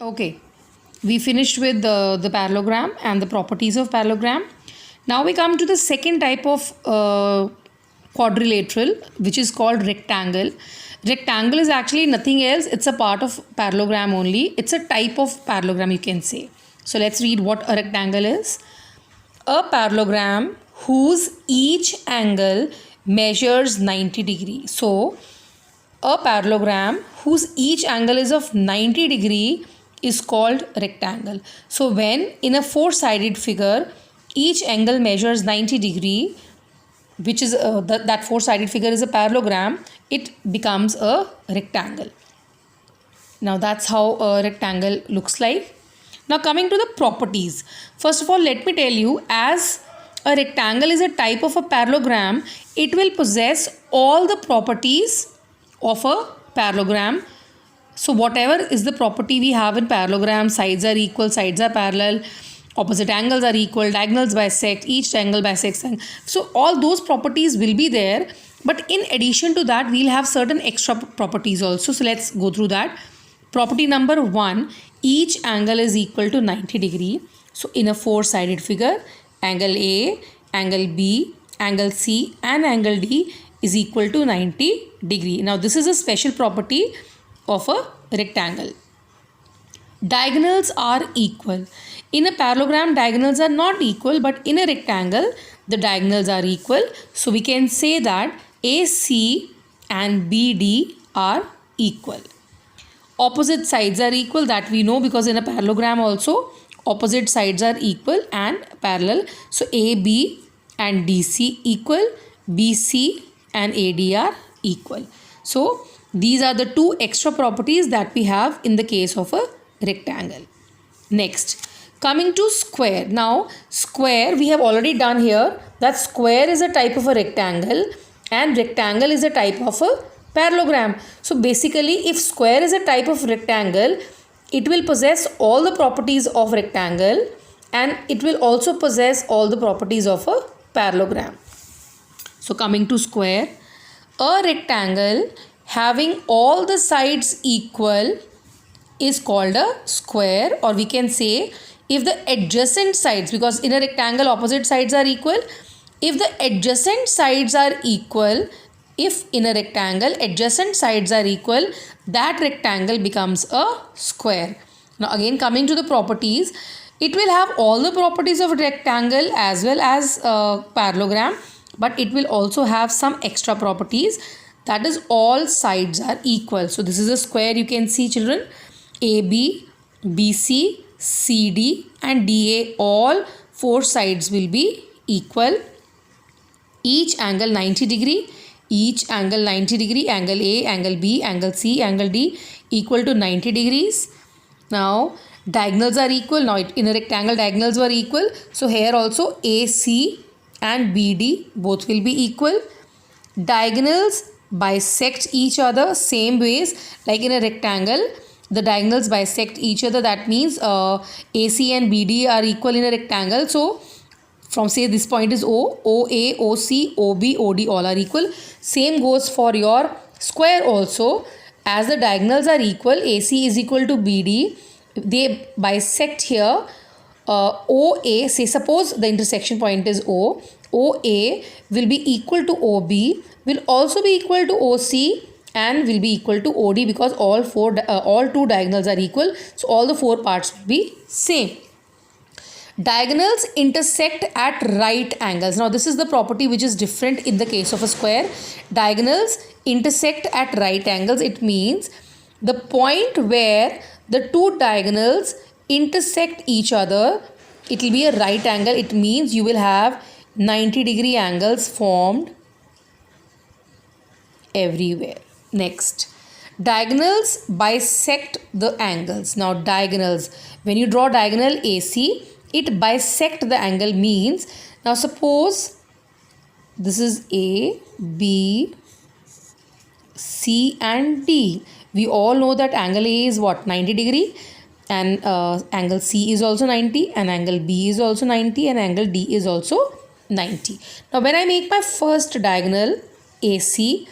Okay, we finished with the parallelogram and the properties of parallelogram. Now we come to the second type of quadrilateral, which is called rectangle. Rectangle is actually nothing else, it's a part of parallelogram only. It's a type of parallelogram, you can say. So let's read what a rectangle is. A parallelogram whose each angle measures 90 degree. So a parallelogram whose each angle is of 90 degree is called rectangle. So when in a four-sided figure each angle measures 90 degree, which is that four-sided figure is a parallelogram, it becomes a rectangle. Now that's how a rectangle looks like. Now coming to the properties. First of all, let me tell you, as a rectangle is a type of a parallelogram, it will possess all the properties of a parallelogram. So whatever is the property we have in parallelogram, sides are equal, sides are parallel, opposite angles are equal, diagonals bisect, each angle bisects. So all those properties will be there. But in addition to that, we'll have certain extra properties also. So let's go through that. Property number 1, each angle is equal to 90 degree. So in a four-sided figure, angle A, angle B, angle C and angle D is equal to 90 degree. Now this is a special property of a rectangle. Diagonals are equal. In a parallelogram, diagonals are not equal, but in a rectangle, the diagonals are equal. So we can say that AC and BD are equal. Opposite sides are equal, that we know, because in a parallelogram also opposite sides are equal and parallel. So AB and DC equal, BC and AD are equal. So these are the two extra properties that we have in the case of a rectangle. Next, coming to square. Now square we have already done here, that square is a type of a rectangle and rectangle is a type of a parallelogram. So basically, if square is a type of rectangle, it will possess all the properties of rectangle and it will also possess all the properties of a parallelogram. So coming to square, a rectangle having all the sides equal is called a square, or we can say if the adjacent sides, because in a rectangle opposite sides are equal, if the adjacent sides are equal, if in a rectangle adjacent sides are equal, that rectangle becomes a square. Now again, coming to the properties, it will have all the properties of a rectangle as well as a parallelogram, but it will also have some extra properties, that is all sides are equal. So this is a square, you can see children, AB, BC, CD and DA, all four sides will be equal. Each angle 90 degree, each angle 90 degree, angle A, angle B, angle C, angle D equal to 90 degrees. Now diagonals are equal. Now in a rectangle diagonals were equal. So here also AC and BD both will be equal. Diagonals bisect each other same ways, like in a rectangle the diagonals bisect each other, that means AC and BD are equal in a rectangle. So from say this point is O, OA, OC, OB, OD all are equal. Same goes for your square also, as the diagonals are equal, AC is equal to BD, they bisect here. OA, say suppose the intersection point is O, OA will be equal to OB, will also be equal to OC and will be equal to OD, because all two diagonals are equal. So all the four parts will be same. Diagonals intersect at right angles. Now this is the property which is different in the case of a square. Diagonals intersect at right angles. It means the point where the two diagonals intersect each other, it will be a right angle. It means you will have 90 degree angles formed everywhere. Next, diagonals bisect the angles. Now diagonals, when you draw diagonal AC, it bisect the angle, means, now suppose this is A, B, C and D. We all know that angle A is what, 90 degree, and angle C is also 90 and angle B is also 90 and angle D is also 90. Now when I make my first diagonal AC,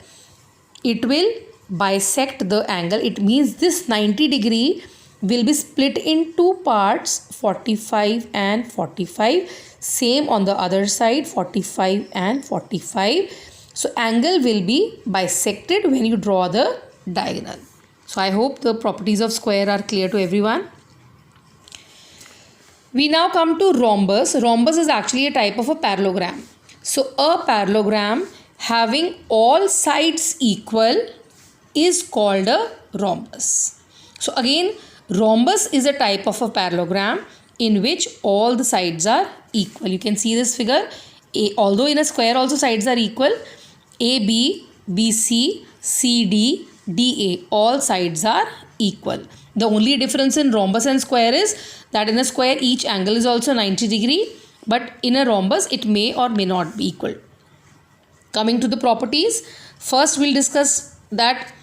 it will bisect the angle. It means this 90 degree will be split in two parts, 45 and 45. Same on the other side, 45 and 45. So angle will be bisected when you draw the diagonal. So I hope the properties of square are clear to everyone. We now come to rhombus. Rhombus is actually a type of a parallelogram. So a parallelogram having all sides equal is called a rhombus. So again, rhombus is a type of a parallelogram in which all the sides are equal. You can see this figure. Although in a square also sides are equal, AB, BC, CD, DA, all sides are equal. The only difference in rhombus and square is that in a square each angle is also 90 degree, but in a rhombus it may or may not be equal. Coming to the properties, first we'll discuss that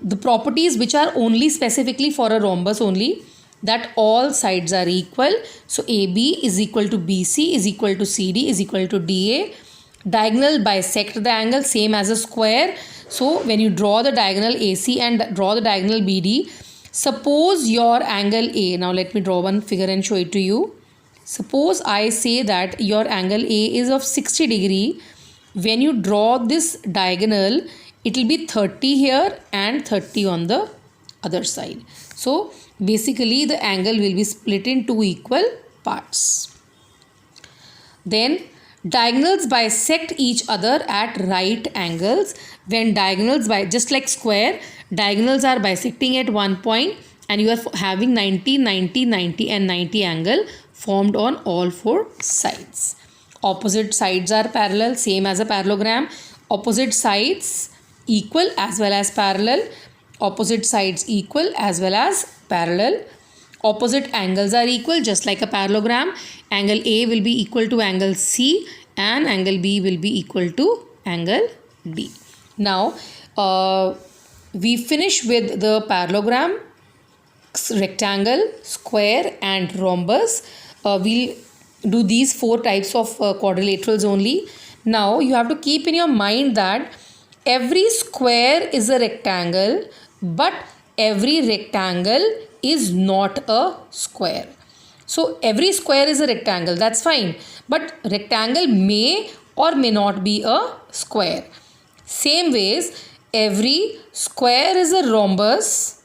the properties which are only specifically for a rhombus only, that all sides are equal. So AB is equal to BC is equal to CD is equal to DA. Diagonal bisect the angle, same as a square. So when you draw the diagonal AC and draw the diagonal BD, suppose your angle A, now let me draw one figure and show it to you. Suppose I say that your angle A is of 60 degree. When you draw this diagonal, it will be 30 here and 30 on the other side. So basically the angle will be split in two equal parts. Then diagonals bisect each other at right angles. When diagonals just like square, diagonals are bisecting at one point and you are having 90, 90, 90 and 90 angle formed on all four sides. Opposite sides are parallel, same as a parallelogram. Opposite sides equal as well as parallel. Opposite sides equal as well as parallel. Opposite angles are equal, just like a parallelogram. Angle A will be equal to angle C and angle B will be equal to angle D. Now we finish with the parallelogram, rectangle, square and rhombus. We'll do these four types of quadrilaterals only. Now you have to keep in your mind that every square is a rectangle, but every rectangle is not a square. So every square is a rectangle, that's fine, but rectangle may or may not be a square. Same ways, every square is a rhombus,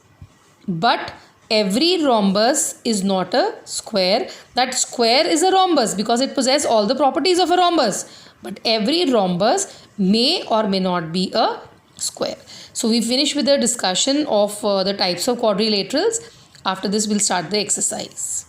but every rhombus is not a square. That square is a rhombus because it possesses all the properties of a rhombus, but every rhombus may or may not be a square. So we finish with the discussion of the types of quadrilaterals. After this we'll start the exercise.